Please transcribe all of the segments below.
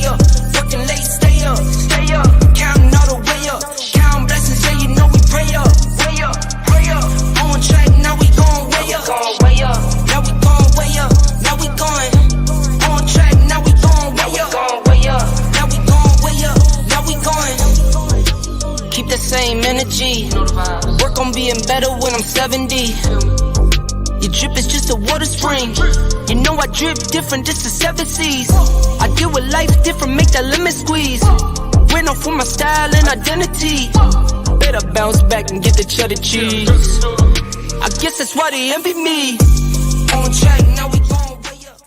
up. Working late, stay up. Counting all the way up. Counting blessings, yeah, you know we pray up. Way up, pray up. On track, now we going way up. Now we going way up. Now we going on track, now we going way up. Now we going way up. Now we going. Keep the same energy. Work on being better when I'm 70. Your drip is just a water spring. You know I drip different, this is 7 seas. I deal with life different, make that lemon squeeze. Went off for my style and identity. Better bounce back and get the cheddar cheese. I guess that's why they envy me. On track, now we going way up.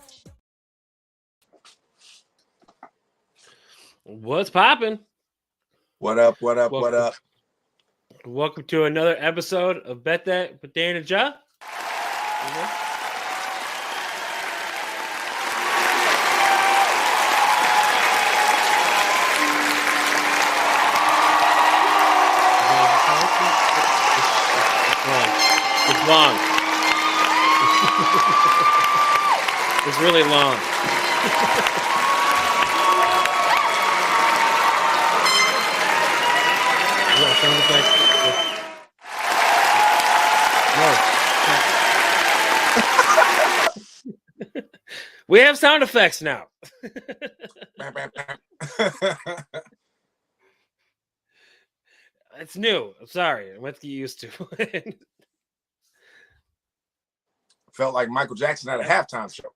What's poppin'? What up? Welcome to another episode of Bet That with Dan and Jah. It's long. It's really long. We have sound effects now. It's new. I'm sorry. I'm going to get used to it. Felt like Michael Jackson at a halftime show.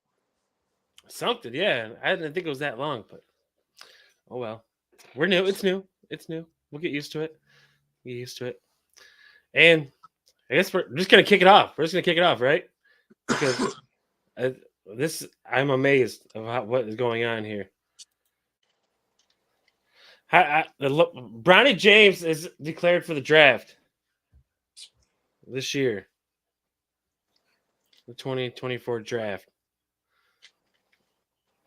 Something, yeah. I didn't think it was that long, but oh well. We're new. It's new. We'll get used to it. And I guess we're just gonna kick it off. Right? Because I'm amazed of what is going on here. Bronny James is declared for the draft this year. The 2024 draft.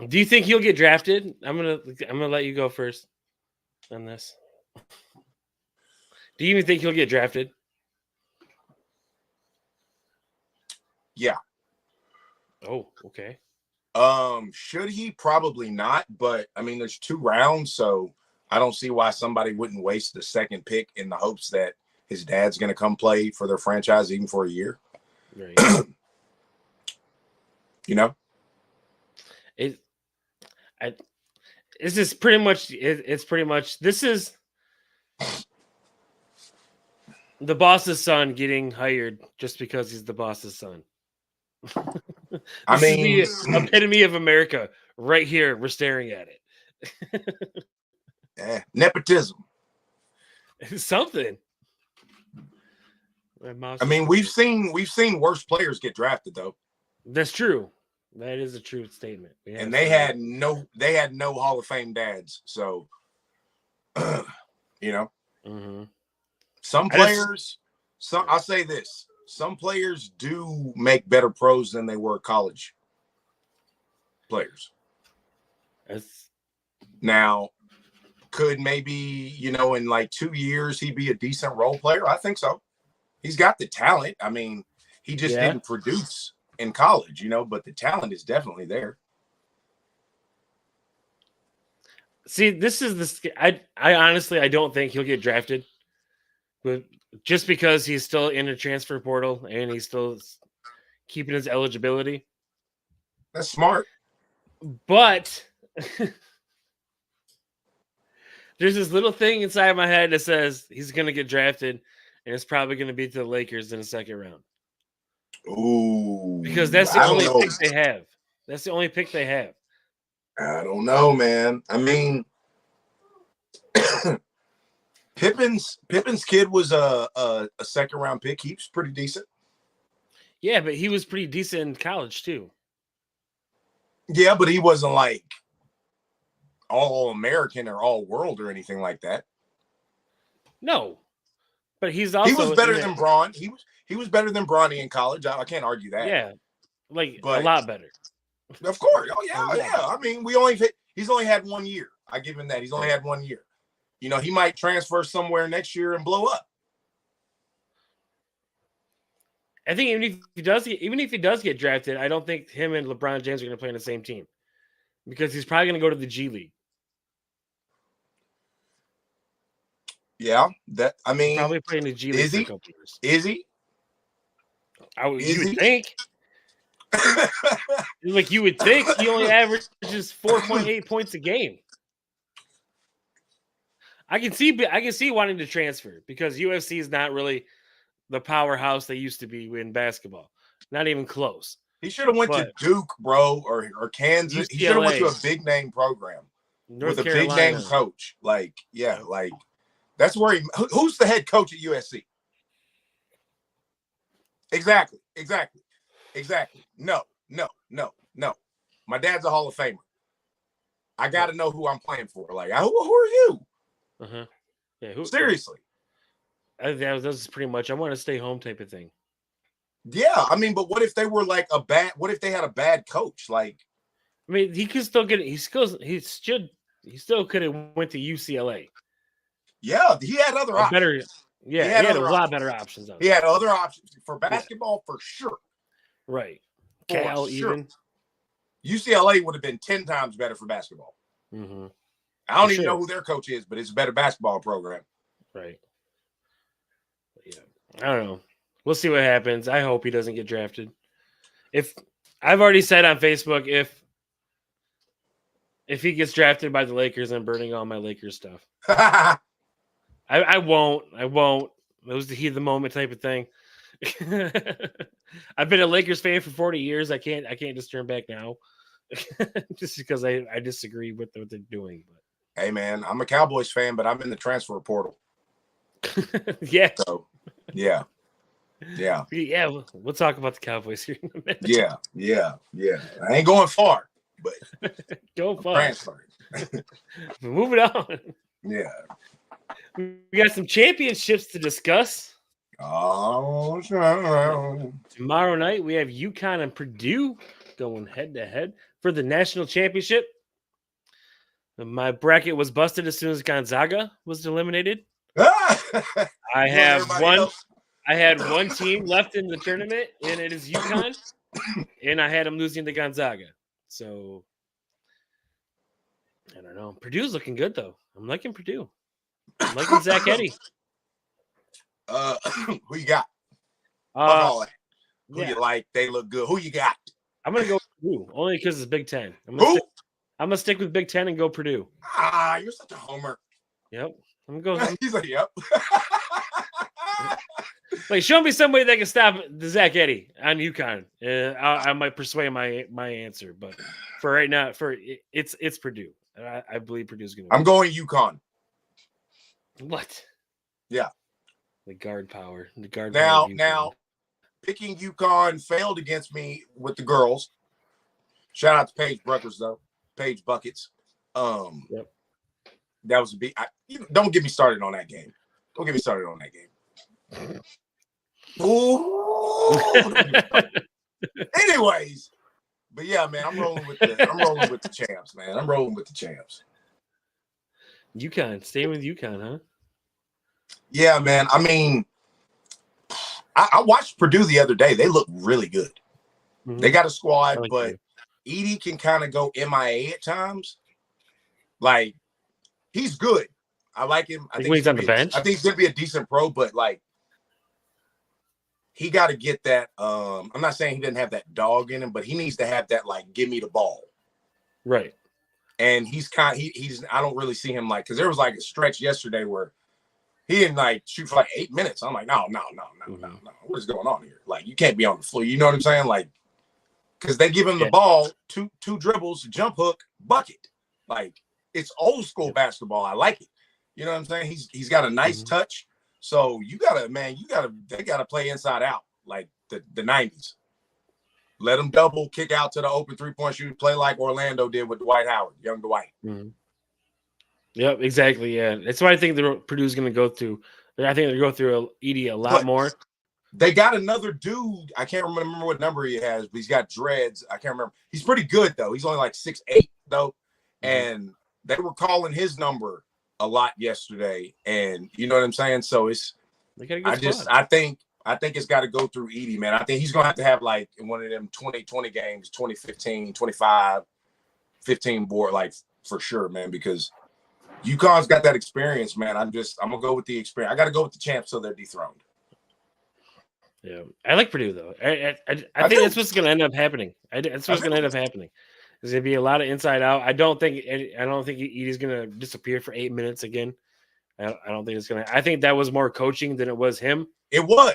Do you think he'll get drafted? I'm gonna let you go first on this. Do you even think he'll get drafted? Yeah. Oh, okay. Should he? Probably not, but I mean there's 2 rounds, so I don't see why somebody wouldn't waste the second pick in the hopes that his dad's gonna come play for their franchise even for a year. Right. You know? This is pretty much this is the boss's son getting hired just because he's the boss's son. I mean, is the epitome of America right here. We're staring at it. Nepotism. Something. I mean, we've seen worse players get drafted though. That's true. That is a true statement. And they had no Hall of Fame dads. So, you know, some players, I'll say this, some players do make better pros than they were college players. Now, could maybe, in like 2 years, he be a decent role player? I think so. He's got the talent. I mean, he just didn't produce in college, but the talent is definitely there. See, this is this. I honestly, I don't think he'll get drafted, but just because he's still in the transfer portal and he's still keeping his eligibility. That's smart. But there's this little thing inside my head that says he's going to get drafted, and it's probably going to be to the Lakers in the second round. Ooh, because that's the only pick they have. That's the only pick they have. I don't know, man. I mean, Pippen's kid was a second round pick. He's pretty decent. Yeah, but he was pretty decent in college too. Yeah, but he wasn't like all American or all world or anything like that. No, but he was better than Braun. He was better than Bronny in college. I can't argue that. Yeah, a lot better. Of course. Oh yeah. I mean, he's only had 1 year. I give him that. He's only had 1 year. He might transfer somewhere next year and blow up. I think even if he does get drafted, I don't think him and LeBron James are going to play on the same team because he's probably going to go to the G League. Yeah, that I mean, Probably playing the G League for a couple years. Is he? You would think. Like you would think he only averages 4.8 points a game. I can see wanting to transfer because UFC is not really the powerhouse they used to be in basketball. Not even close. He should have went to Duke, bro, or Kansas. UCLA, he should have went to a big name program North with Carolina. a big name coach. Like, yeah, like that's where who's the head coach at USC? Exactly. No. My dad's a Hall of Famer. I got to know who I'm playing for. Like, who are you? Uh-huh. Yeah, Seriously. That was pretty much I want to stay home type of thing. Yeah, I mean, but what if they were like what if they had a bad coach? Like, I mean, he could still get it. He still could have went to UCLA. Yeah, he had other options. He had a lot better options. He had other options for basketball for sure. Right. Cal even. UCLA would have been 10 times better for basketball. Mm-hmm. I don't even know who their coach is, but it's a better basketball program. Right. Yeah. I don't know. We'll see what happens. I hope he doesn't get drafted. If I've already said on Facebook, if he gets drafted by the Lakers, I'm burning all my Lakers stuff. I won't. It was the heat of the moment type of thing. I've been a Lakers fan for 40 years. I can't just turn back now. Just because I disagree with what they're doing. But hey man, I'm a Cowboys fan, but I'm in the transfer portal. Yeah. So yeah. We'll talk about the Cowboys here in a minute. Yeah. I ain't going far, but go far. Transferring. Moving on. Yeah. We got some championships to discuss. Oh, sure. Tomorrow night we have UConn and Purdue going head to head for the national championship. My bracket was busted as soon as Gonzaga was eliminated. I had one team left in the tournament, and it is UConn, and I had them losing to Gonzaga. So I don't know. Purdue's looking good though. I'm liking Purdue. I'm liking Zach Eddy. Who you got? Who you like? They look good. Who you got? I'm gonna go Purdue only because it's Big Ten. I'm gonna stick with Big Ten and go Purdue. You're such a homer. Yep. I'm gonna go. He's like, yep. Like, show me somebody that can stop the Zach Eddy on UConn. I might persuade my answer, but for right now, it's Purdue. I believe Purdue's gonna. I'm going UConn. What? Yeah. The guard power. Now, picking UConn failed against me with the girls. Shout out to Paige Brothers though. Paige Buckets. Yep. That was a big. Don't get me started on that game. Anyways, but yeah, man, I'm rolling with the champs, man. I'm rolling with the champs. UConn, staying with UConn, huh? Yeah, man. I mean, I watched Purdue the other day. They look really good. Mm-hmm. They got a squad, but Edey can kind of go MIA at times. Like, he's good. I like him. I think he's on the bench. I think he's gonna be a decent pro, but like, he got to get that. I'm not saying he didn't have that dog in him, but he needs to have that, like, give me the ball. Right. And he's I don't really see him, like, because there was like a stretch yesterday where he didn't like shoot for like 8 minutes. I'm like, no. What is going on here? Like, you can't be on the floor. You know what I'm saying? Like, because they give him the ball, two dribbles, jump hook, bucket. Like, it's old school basketball. I like it. You know what I'm saying? He's got a nice touch. So they gotta play inside out like the 90s. Let them double, kick out to the open 3-point shoot, play like Orlando did with Dwight Howard, young Dwight. Mm-hmm. Yep, exactly. Yeah, that's why I think Purdue's going to go through. I think they're going through Edey a lot more. They got another dude. I can't remember what number he has, but he's got dreads. I can't remember. He's pretty good though. He's only like 6'8" though, and they were calling his number a lot yesterday. And you know what I'm saying? So I think it's got to go through Edey, man. I think he's going to have like one of them 2020 games, 2015, 25, 15 board, like, for sure, man, because UConn's got that experience, man. I'm gonna go with the experience. I got to go with the champs so they're dethroned. Yeah, I like Purdue though. I think that's what's going to end up happening. That's what's going to end up happening. There's going to be a lot of inside out. I don't think Edey's going to disappear for 8 minutes again. I don't think it's going to. I think that was more coaching than it was him. It was.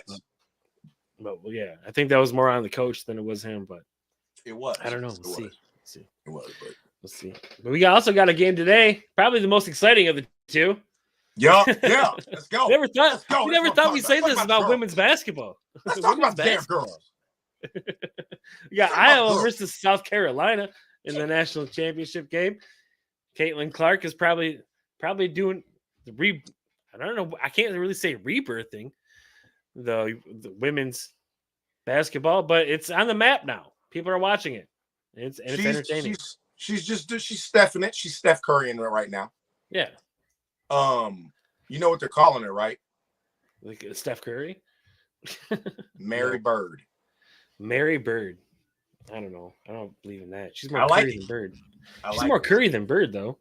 But yeah, I think that was more on the coach than it was him. But it was. I don't know. We'll see. It was, but we'll see. But we also got a game today. Probably the most exciting of the two. Yeah. Let's go. We never thought we'd say this about women's basketball. Let's talk about the damn girls. We got Iowa versus South Carolina in the national championship game. Caitlin Clark is probably doing the I don't know. I can't really say rebirthing the women's basketball, but it's on the map now. People are watching it. It's entertaining. She's Stephing it. She's Steph Curry in it right now. Yeah. You know what they're calling her, right? Like Steph Curry? Mary Bird. Mary Bird. I don't know. I don't believe in that. She's more Curry than Bird. She's more Curry than Bird, though.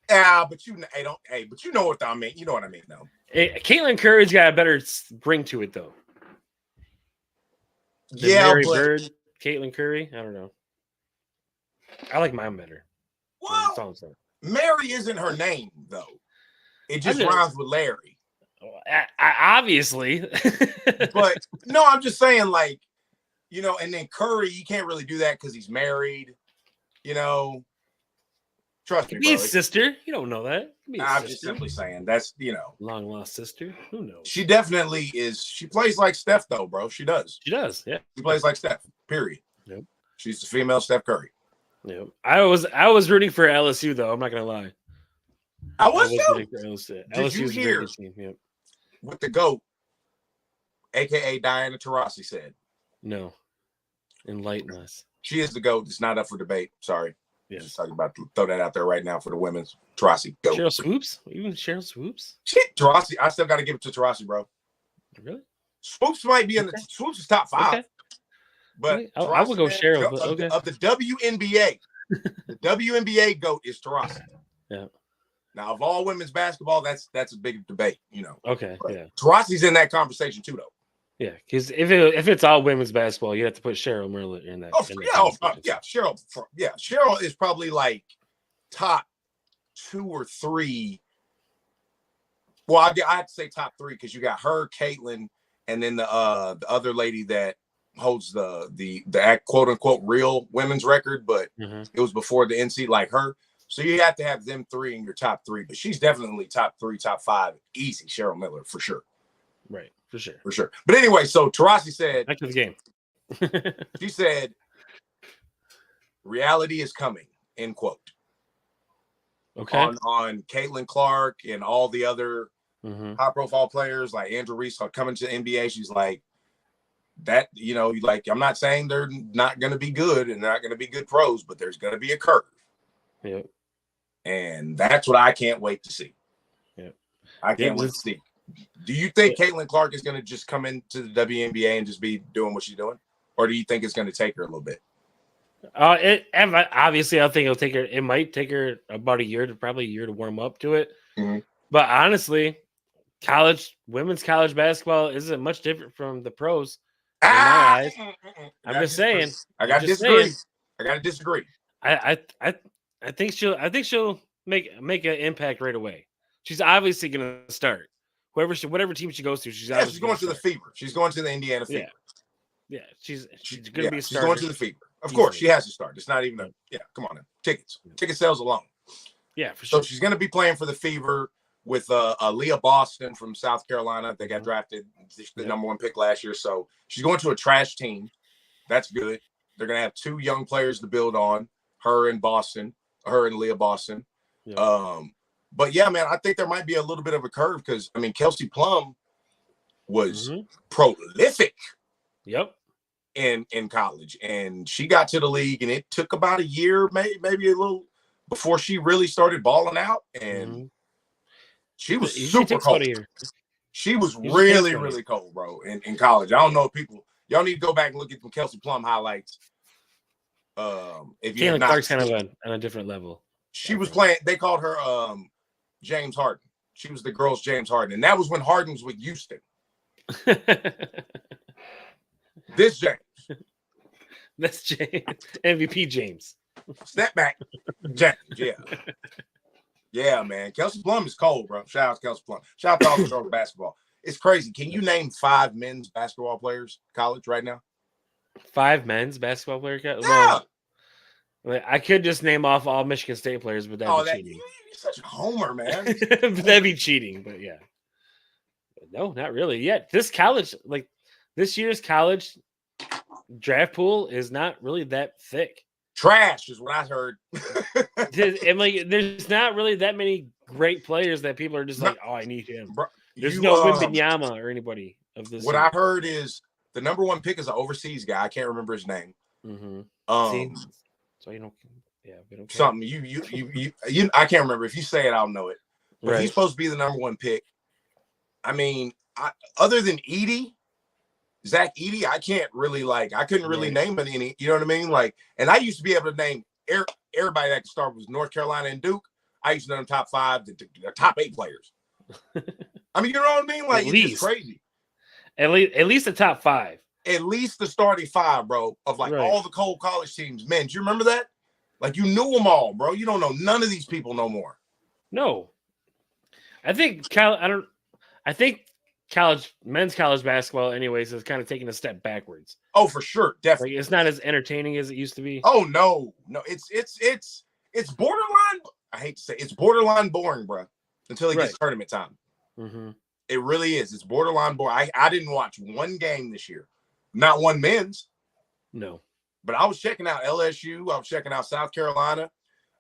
Yeah, but you know what I mean. You know what I mean, though. Caitlin Curry's got a better ring to it, though. Mary Bird, Caitlin Curry. I don't know. I like mine better. Well, Mary isn't her name, though. It just rhymes with Larry. Obviously. But no, I'm just saying, like, and then Curry, you can't really do that because he's married. Trust me, bro. His sister. You don't know that. I'm just simply saying that's, long lost sister. Who knows? She definitely is. She plays like Steph, though, bro. She does. She does. Yeah. She plays like Steph. Period. Yep. She's the female Steph Curry. Yep. I was rooting for LSU though. I'm not gonna lie. I was too. Rooting for LSU. Did you hear yep. what the GOAT, aka Diana Taurasi, said? No. Enlighten us. She is the GOAT. It's not up for debate. Sorry. Yes. Just talking about throw that out there right now for the women's. Taurasi, GOAT. Cheryl Swoops? Even Cheryl Swoops? Shit, Taurasi. I still got to give it to Taurasi, bro. Really? Swoops might be in the Swoops is top 5. Okay. But I would go Cheryl. But okay. Of the WNBA, the WNBA GOAT is Taurasi. Yeah. Now, of all women's basketball, that's a big debate, Okay. But yeah. Taurasi's in that conversation too, though. Yeah, because if it's all women's basketball, you have to put Cheryl Miller in that. Cheryl is probably like top 2 or 3. Well, I have to say top 3 because you got her, Caitlin, and then the other lady that holds the quote unquote real women's record, but it was before the NC, like her. So you have to have them 3 in your top 3, but she's definitely top 3, top 5, easy. Cheryl Miller for sure. Right, for sure. But anyway, so Taurasi said, back to the game. She said, "Reality is coming." End quote. Okay. On Caitlin Clark and all the other high-profile players like Andrew Reese are coming to the NBA. She's like, that, like, I'm not saying they're not going to be good and they're not going to be good pros, but there's going to be a curve. Yep. And that's what I can't wait to see. Yep. I can't wait to see. Do you think Caitlin Clark is going to just come into the WNBA and just be doing what she's doing? Or do you think it's going to take her a little bit? Obviously, I think it might take her about a year to warm up to it. Mm-hmm. But honestly, women's college basketball isn't much different from the pros. In my eyes. I'm just saying. I got to disagree. I think she'll make an impact right away. She's obviously going to start. Whatever team she goes to, she's going to the Fever. She's going to the Indiana Fever. Yeah, she's going to be a starter. She's going to the Fever. Of course, she has to start. It's not even come on now. Ticket sales alone. Yeah, for sure. So she's going to be playing for the Fever with Leah Boston from South Carolina. They got drafted the number 1 pick last year. So she's going to a trash team. That's good. They're going to have 2 young players to build on, her and Leah Boston. Yeah. But yeah, man, I think there might be a little bit of a curve because, Kelsey Plum was prolific. Yep. In college, and she got to the league, and it took about a year, maybe a little, before she really started balling out. And she was super cold. She was really cold, bro, in college. I don't know if y'all need to go back and look at some Kelsey Plum highlights. If you Caitlin Clark's kind of on a different level. She was playing. They called her James Harden. She was the girls' James Harden. And that was when Harden was with Houston. This James. That's James. MVP James. Step back. James, yeah. Yeah, man. Kelsey Plum is cold, bro. Shout out to Kelsey Plum. Shout out to all the girls basketball. It's crazy. Can you name 5 men's basketball players college right now? 5 men's basketball players? Yeah. Well, I could just name off all Michigan State players, but that'd be cheating. You're such a homer, man. But that'd be cheating, but yeah. No, not really. Yet this college, like this year's college draft pool is not really that thick. Trash is what I heard. And like, there's not really that many great players that people are just like, oh, I need him. Bro, there's no Wembanyama or anybody of this. What I heard is the number 1 pick is an overseas guy. I can't remember his name. Mm-hmm. So you don't, yeah, we don't care. Something you I can't remember. If you say it, I'll know it. But he's supposed to be the number 1 pick. I mean, other than Zach Edey, I can't really I couldn't really name any. You know what I mean? Like, and I used to be able to name everybody that could start with North Carolina and Duke. I used to know them top 5, the top 8 players. I mean, you know what I mean? Like, it's just crazy. At least the top 5. At least the starting 5, bro, of all the cold college teams. Man, do you remember that? Like, you knew them all, bro. You don't know none of these people no more. No. I think men's college basketball anyways is kind of taking a step backwards. Oh, for sure. Definitely. Like, it's not as entertaining as it used to be. Oh, no. It's borderline. I hate to say it's borderline boring, bro, until it gets tournament time. Mm-hmm. It really is. It's borderline boring. I didn't watch one game this year. Not one men's. No. But I was checking out LSU. I was checking out South Carolina.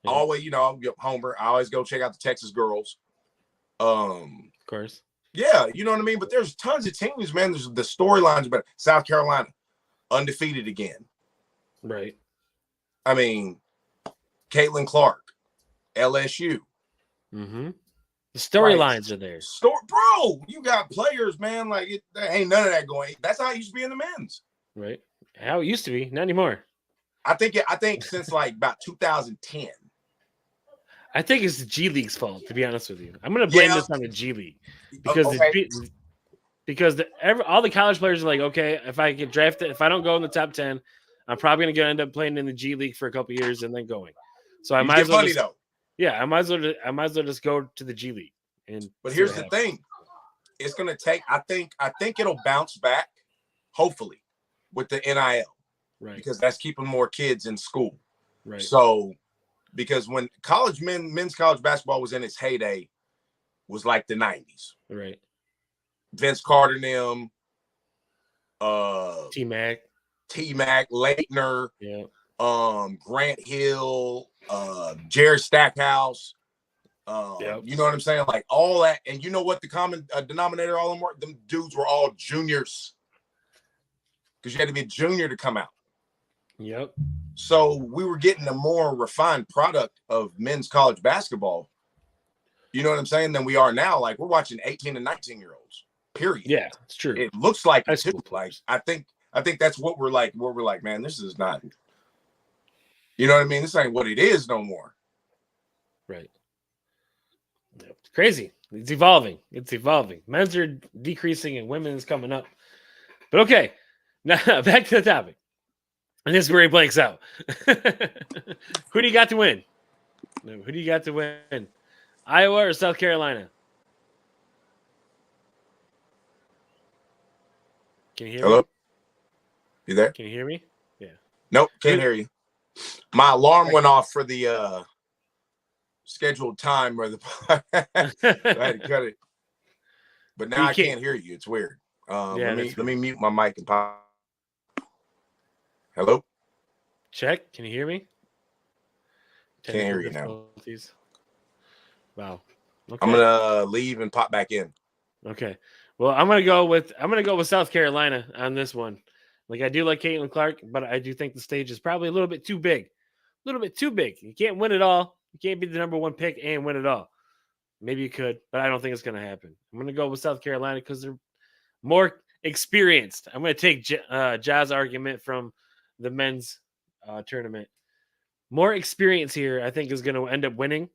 Yeah. Always, Homer. I always go check out the Texas girls. Of course. Yeah, you know what I mean? But there's tons of teams, man. There's the storylines better. South Carolina, undefeated again. Right. I mean, Caitlin Clark, LSU. Mm-hmm. The storylines are there. Bro, you got players, man. Like, there ain't none of that going. That's how it used to be in the men's. Right. How it used to be. Not anymore. I think since about 2010. I think it's the G League's fault, to be honest with you. I'm going to blame this on the G League because all the college players are like, okay, if I get drafted, if I don't go in the top 10, I'm probably going to end up playing in the G League for a couple years and then going. So I might as well though. Yeah, I might as well just go to the G League. But here's the thing: it's going to take. I think it'll bounce back, hopefully, with the NIL, right? Because that's keeping more kids in school, right? So, because when men's college basketball was in its heyday, was like the 90s, right? Vince Carter, them, T-Mac, Leitner, yeah, Grant Hill, Jared Stackhouse. You know what I'm saying? Like all that. And you know what the common denominator all of them were? Them dudes were all juniors. Because you had to be a junior to come out. Yep. So we were getting a more refined product of men's college basketball. You know what I'm saying? Than we are now. Like we're watching 18 and 19-year-olds. Period. Yeah, it's true. It looks like it too. Like I think that's what we're like. Where we're like, man, this is not. You know what I mean? This ain't what it is no more. Right. It's crazy. It's evolving. Men's are decreasing and women's coming up. But okay, now back to the topic. And this is where he blanks out. Who do you got to win? Iowa or South Carolina? Can you hear me? You there? Can you hear me? Yeah. Nope, can't hear you. My alarm went off for the scheduled time where I had to cut it. But now I can't hear you. It's weird. Let me mute my mic and pop. Hello? Check. Can you hear me? Can't hear you now. Wow. Okay. I'm gonna leave and pop back in. Okay. Well, I'm gonna go with South Carolina on this one. Like I do like Caitlin Clark, but I do think the stage is probably a little bit too big. You can't win it all. You can't be the number 1 pick and win it all. Maybe you could, but I don't think it's going to happen. I'm going to go with South Carolina because they're more experienced. I'm going to take Jah's argument from the men's tournament. More experience here, I think, is going to end up winning.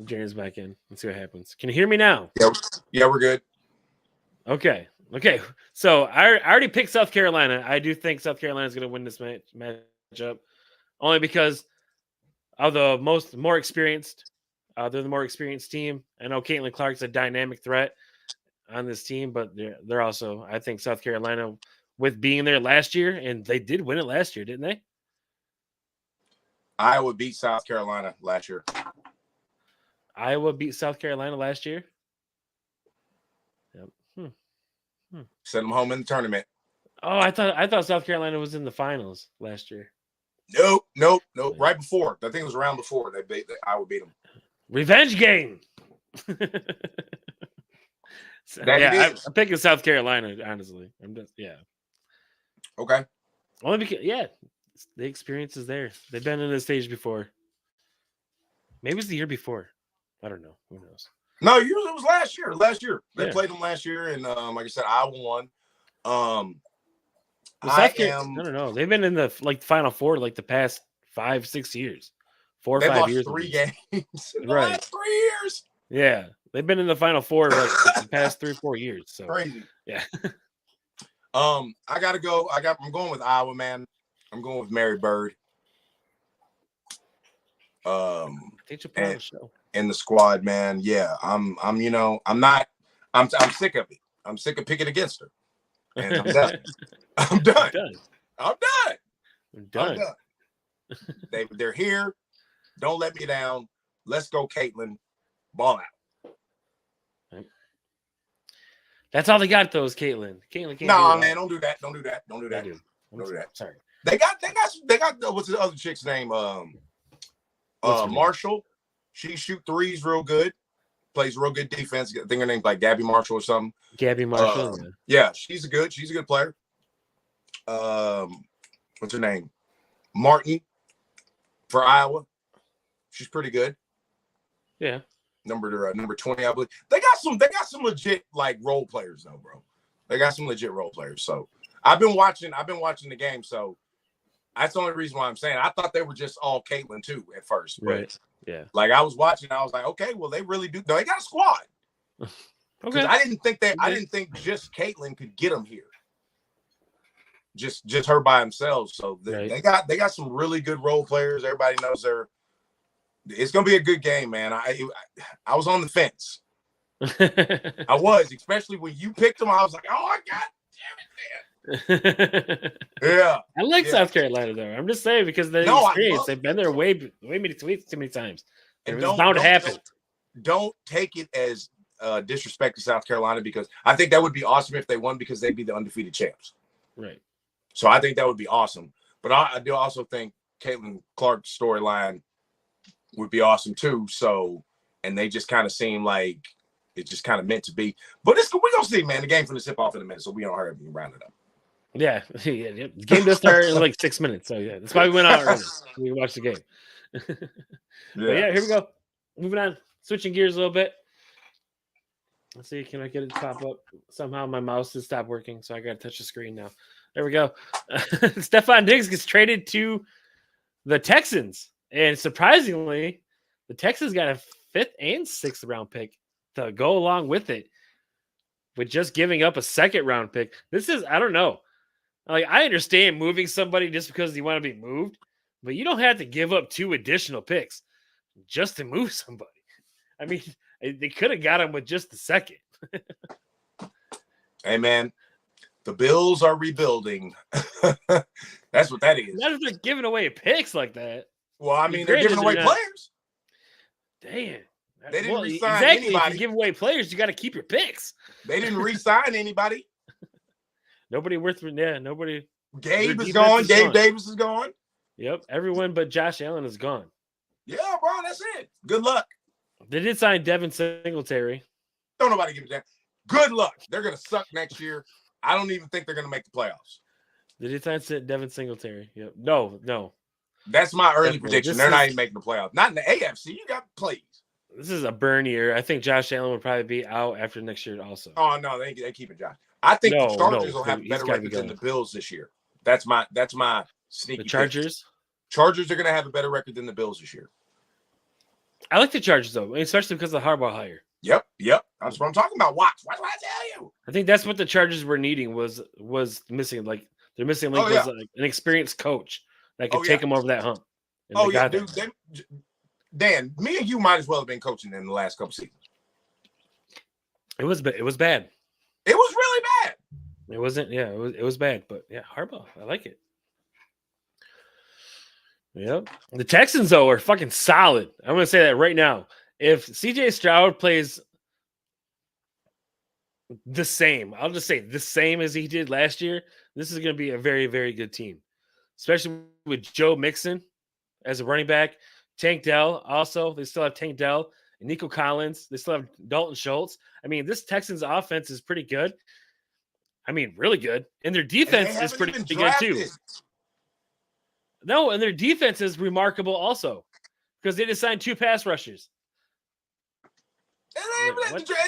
Jaren's back in. Let's see what happens. Can you hear me now? Yeah, we're good. Okay. So I already picked South Carolina. I do think South Carolina is going to win this matchup, only because of the more experienced. They're the more experienced team. I know Caitlin Clark's a dynamic threat on this team, but they're also, I think, South Carolina with being there last year, and they did win it last year, didn't they? Iowa beat South Carolina last year. Iowa beat South Carolina last year. Yep. Sent them home in the tournament. Oh, I thought South Carolina was in the finals last year. Nope. Right before. I think it was around before Iowa beat them. Revenge game. I'm picking South Carolina, honestly. Okay. Only because, the experience is there. They've been in this stage before. Maybe it was the year before. I don't know. Who knows? No, it was last year. They played them last year, and like I said, Iowa won. I don't know. They've been in the Final Four the past 5-6 years. 4 or 5 years. 3 games in the right. last 3 years. Yeah. They've been in the Final Four the past 3-4 years. So crazy. Yeah. I gotta go. I'm going with Iowa, man. I'm going with Mary Bird. In the squad, man. Yeah, I'm sick of it. I'm sick of picking against her. And I'm done. I'm done. They're here. Don't let me down. Let's go, Caitlin. Ball out. That's all they got, though, is Caitlin. Caitlin can't. No, man, don't do that. Don't do that. Sorry. They got what's the other chick's name? Marshall. She shoot threes real good. Plays real good defense. I think her name's Gabby Marshall or something. Gabby Marshall. Yeah, she's a good player. What's her name? Martin for Iowa. She's pretty good. Yeah. Number 20, I believe. They got some legit role players though, bro. They got some legit role players. So I've been watching the game. So that's the only reason why I'm saying I thought they were just all Caitlin too at first. But right. Yeah. I was watching, I was like, okay, well, they really do. No, they got a squad. Okay. I didn't think just Caitlin could get them here. Just her by themselves. So they got some really good role players. Everybody knows it's gonna be a good game, man. I was on the fence. I was, especially when you picked them. I was like, oh, God damn it, man. Yeah. I like South Carolina though. I'm just saying because they've experienced. They've been there way too many times. It's bound to happen. Don't take it as disrespect to South Carolina because I think that would be awesome if they won because they'd be the undefeated champs. Right. So I think that would be awesome. But I do also think Caitlin Clark's storyline would be awesome too. So, and they just kind of seem like it's just kind of meant to be. But we're going to see, man. The game's going to sip off in a minute, so we don't hurry up and round it up. Yeah. The game does start in 6 minutes. So, yeah, that's why we went out early. We watched the game. Yeah, here we go. Moving on. Switching gears a little bit. Let's see. Can I get it to pop up? Somehow my mouse has stopped working, so I got to touch the screen now. There we go. Stephon Diggs gets traded to the Texans. And surprisingly, the Texans got a 5th and 6th round pick to go along with it, with just giving up a 2nd round pick. This is, I don't know. I understand moving somebody just because you want to be moved, but you don't have to give up 2 additional picks just to move somebody. I mean, they could have got him with just the 2nd. Hey, man, the Bills are rebuilding. That's what that is. Not if they're giving away picks like that. Well, I mean, they're giving away players. Damn. They didn't re-sign anybody. If you give away players, you got to keep your picks. They didn't re-sign anybody. Nobody nobody. Gabe is gone. Gabe Davis is gone. Yep. Everyone but Josh Allen is gone. Yeah, bro, that's it. Good luck. They did sign Devin Singletary. Don't nobody give a damn. Good luck. They're going to suck next year. I don't even think they're going to make the playoffs. They did sign Devin Singletary. Yep. No. That's my early prediction. They're not even making the playoffs. Not in the AFC. You got please. This is a burn year. I think Josh Allen would probably be out after next year also. Oh, no, they keep it Josh. I think the Chargers will have a better record than the Bills this year. That's my sneaky The Chargers? Pick. Chargers are going to have a better record than the Bills this year. I like the Chargers though, especially because of the Harbaugh hire. Yep. That's what I'm talking about. Watch. What do I tell you? I think that's what the Chargers were needing was missing. Like their missing link was like an experienced coach that could take them over that hump. And dude. Dan, me and you might as well have been coaching in the last couple seasons. It was bad. It was really bad. It wasn't. Yeah, it was bad. But yeah, Harbaugh, I like it. Yep. The Texans though are fucking solid. I'm gonna say that right now. If CJ Stroud plays the same, I'll just say the same as he did last year, this is going to be a very, very good team, especially with Joe Mixon as a running back. Tank Dell also, they still have Tank Dell and Nico Collins. They still have Dalton Schultz. I mean, this Texans offense is pretty good. I mean, really good. And their defense is pretty good too. No, and their defense is remarkable also because they just signed 2 pass rushers.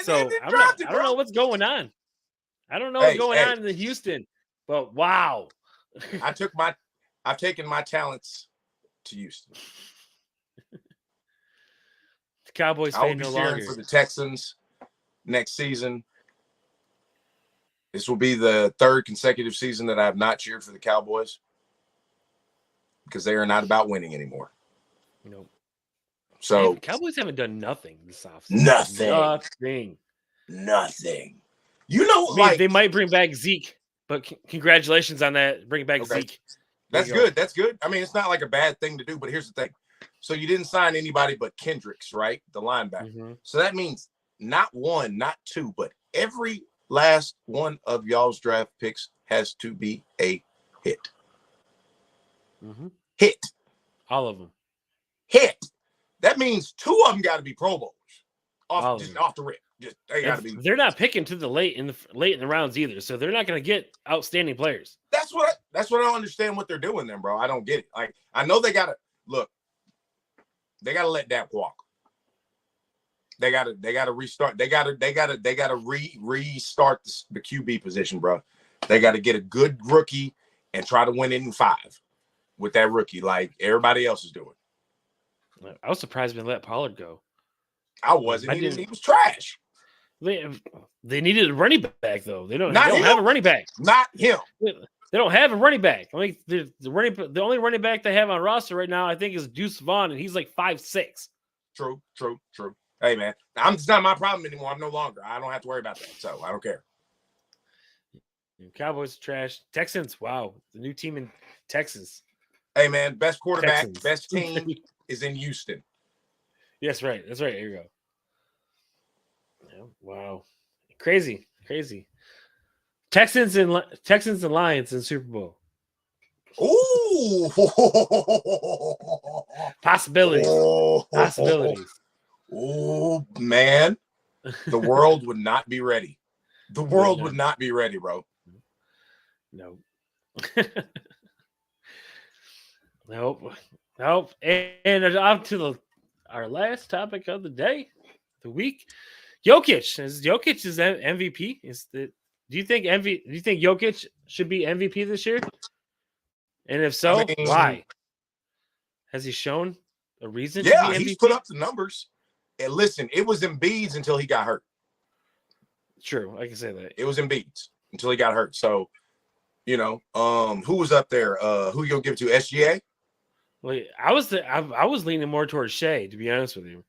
So I don't know what's going on. I don't know what's going on in the Houston, but wow. I've taken my talents to Houston. The Cowboys I will fan be no cheering longer for the Texans next season. This will be the 3rd consecutive season that I have not cheered for the Cowboys because they are not about winning anymore. Nope. So the Cowboys haven't done nothing this offseason. Nothing. You know, I mean, they might bring back Zeke, but congratulations on that. Bring back Zeke. That's good. That's good. I mean, it's not like a bad thing to do, but here's the thing. So you didn't sign anybody but Kendricks, right? The linebacker. Mm-hmm. So that means not 1, not 2, but every last one of y'all's draft picks has to be a hit. Mm-hmm. Hit. All of them. Hit. That means 2 of them got to be Pro Bowlers. Off the rip. They got to be. They're not picking to the late in the rounds either, so they're not going to get outstanding players. That's what I don't understand what they're doing then, bro. I don't get it. Like I know they got to look. They got to let Dak walk. They got to restart. They got to restart the QB position, bro. They got to get a good rookie and try to win it in 5 with that rookie, like everybody else is doing. I was surprised when they let Pollard go. I wasn't. He was trash. They needed a running back though. They don't have a running back. Not him. They don't have a running back. I mean, the only running back they have on roster right now, I think, is Deuce Vaughn, and he's like 5'6". True. Hey man, it's not my problem anymore. I'm no longer. I don't have to worry about that, so I don't care. Cowboys trash. Texans, wow, the new team in Texas. Hey man, best quarterback, Texans. Best team is in Houston. Yes, right. That's right. Here you go. Yeah, wow, crazy. Texans and Lions in Super Bowl. Ooh, possibilities. Oh man, the world would not be ready. The world would not be ready, bro. No. Nope. And on to our last topic of the day, the week. Jokic is MVP. Do you think Jokic should be MVP this year? And if so, why? Has he shown a reason to be MVP? He's put up the numbers. And listen, it was Embiid's until he got hurt. True, I can say that. It was Embiid's until he got hurt. So, who was up there? Who you gonna give it to? SGA? Well, I was leaning more towards Shea, to be honest with you.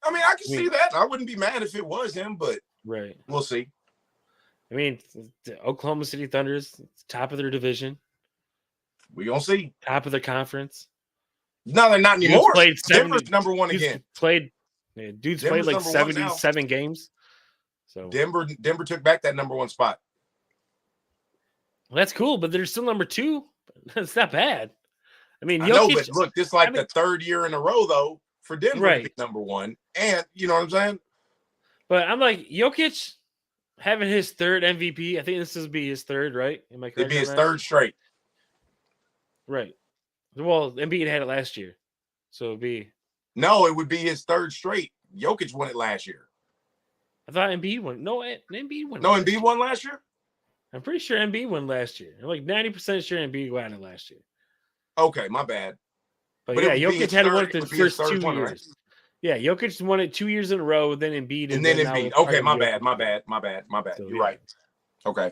I mean, I can see that. I wouldn't be mad if it was him, but right, we'll see. I mean, the Oklahoma City Thunder's top of their division. We gonna see. Top of the conference. No, they're not anymore. Denver's number 1 again. Dude's played like 77 games. So Denver took back that number 1 spot. Well, that's cool, but they're still number 2. That's not bad. I mean, I know, but look, this is like the 3rd year in a row though for Denver to be number 1, and you know what I'm saying. But I'm like Jokic having his 3rd MVP. I think this will be his 3rd, right? Am I correct? It'd be his 3rd straight. Right. Well, Embiid had it last year, so it'd be. No, it would be his 3rd straight. Jokic won it last year. I thought Embiid won. No, Embiid won. No, Embiid won last year? I'm pretty sure Embiid won last year. I'm like 90% sure Embiid won it last year. Okay, my bad. But yeah, Jokic had to win the first 2 years. Right? Yeah, Jokic won it 2 years in a row, then Embiid, and then Embiid. Okay, my bad. So, You're right. Okay.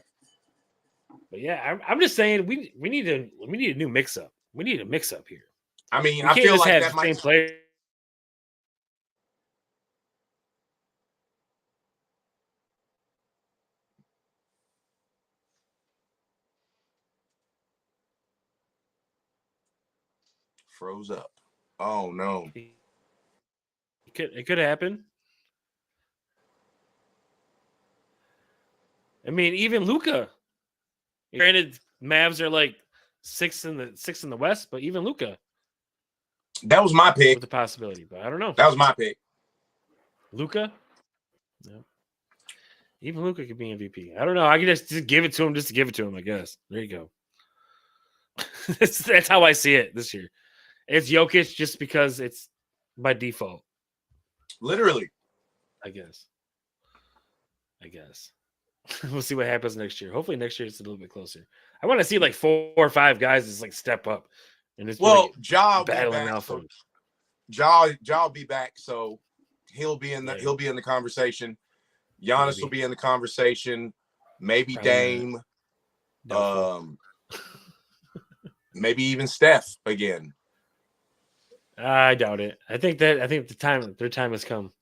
But yeah, I'm just saying we need a new mix up. We need a mix up here. I mean, We I can't feel just like have that the might. same player. Froze up. Oh no. It could happen. I mean, even Luka. Granted, Mavs are like sixth in the West, but even Luka That was my pick. with a possibility. But I don't know. That was my pick. Luka? No. Even Luka could be MVP. I don't know. I can just give it to him just to give it to him, I guess. There you go. That's how I see it this year. It's Jokic just because it's by default. Literally. I guess. We'll see what happens next year. Hopefully next year it's a little bit closer. I want to see like 4 or 5 guys just like step up. And it's Ja battling out for it. Ja will be back, so he'll be in the conversation. Giannis will be in the conversation. Maybe Dame. Maybe even Steph again. I doubt it. I think their time has come.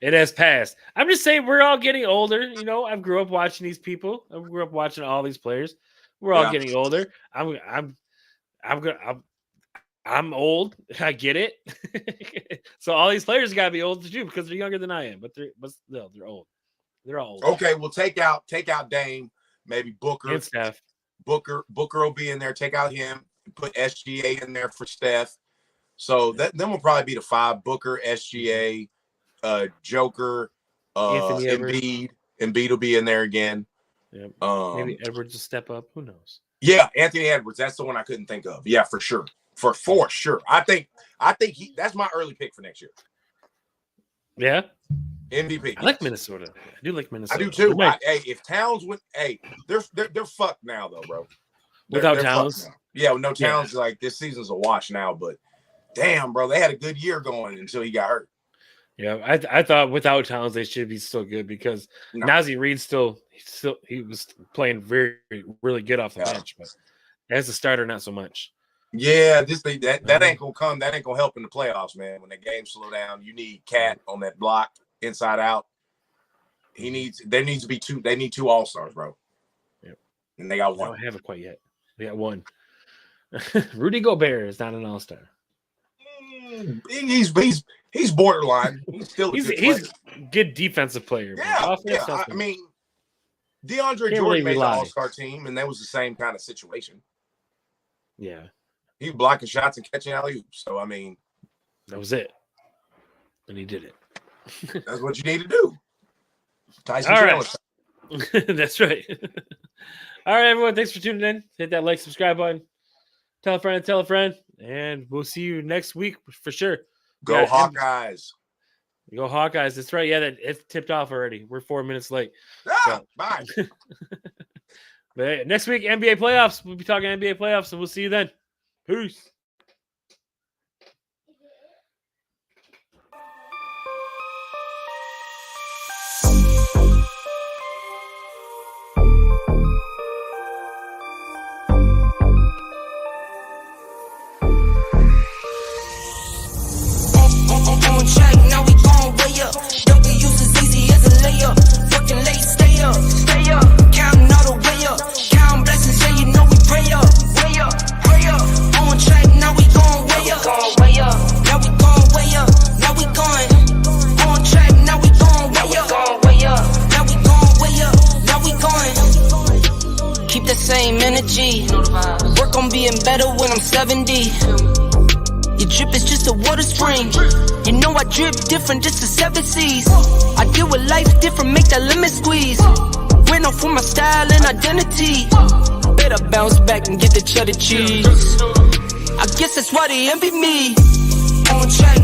It has passed. I'm just saying we're all getting older. You know, I grew up watching these people. I grew up watching all these players. We're all getting older. I'm old. I get it. So all these players gotta be older too because they're younger than I am. But they're old. They're all old. Okay, we'll take out Dame, maybe Booker and Steph. Booker will be in there. Take out him. Put SGA in there for Steph. So then will probably be the 5: Booker, SGA, Joker, Embiid. Embiid will be in there again. Yep. Maybe Edwards will step up. Who knows? Yeah, Anthony Edwards. That's the one I couldn't think of. Yeah, for sure. For sure. I think that's my early pick for next year. Yeah. MVP. I like Minnesota. I do like Minnesota. I do too. If Towns went, they're fucked now though, bro. Without Towns. Yeah, with no Towns, like this season's a wash now. But damn, bro, they had a good year going until he got hurt. Yeah, I thought without Towns they should be still good because Nazi Reed he was playing really good off the bench, but as a starter, not so much. Yeah, that ain't gonna come. That ain't gonna help in the playoffs, man. When the games slow down, you need Cat on that block inside out. There needs to be 2. They need 2 all-stars, bro. Yep. And they got 1. I don't have it quite yet. They got 1. Rudy Gobert is not an all-star. He's borderline. He's still he's a good defensive player. Yeah. I mean, DeAndre Jordan made the all-star team, and that was the same kind of situation. Yeah. He was blocking shots and catching alley-oops. So, I mean. That was it. And he did it. That's what you need to do. Tyson Chandler. That's right. All right, everyone. Thanks for tuning in. Hit that like, subscribe button. Tell a friend. And we'll see you next week for sure. Go Hawkeyes. Go Hawkeyes. That's right. Yeah, it's tipped off already. We're 4 minutes late. Bye. But next week, NBA playoffs. We'll be talking NBA playoffs, and we'll see you then. Peace. On track, now we going way up. Don't get used as easy as a layup. Working late, stay up. Counting all the way up. Counting blessings, yeah, you know we pray up. Pray up. On track, now we going way up. Now we going way up. Now we going. On track, now we going way up. Now we going way up. Now we going. Keep the same energy. Work on being better when I'm 70. Your drip is just a water spring. You know I drip different, just the 7 seas. I deal with life different, make that limit squeeze. Went off for my style and identity. Better bounce back and get the cheddar cheese. I guess that's why they envy me. On track.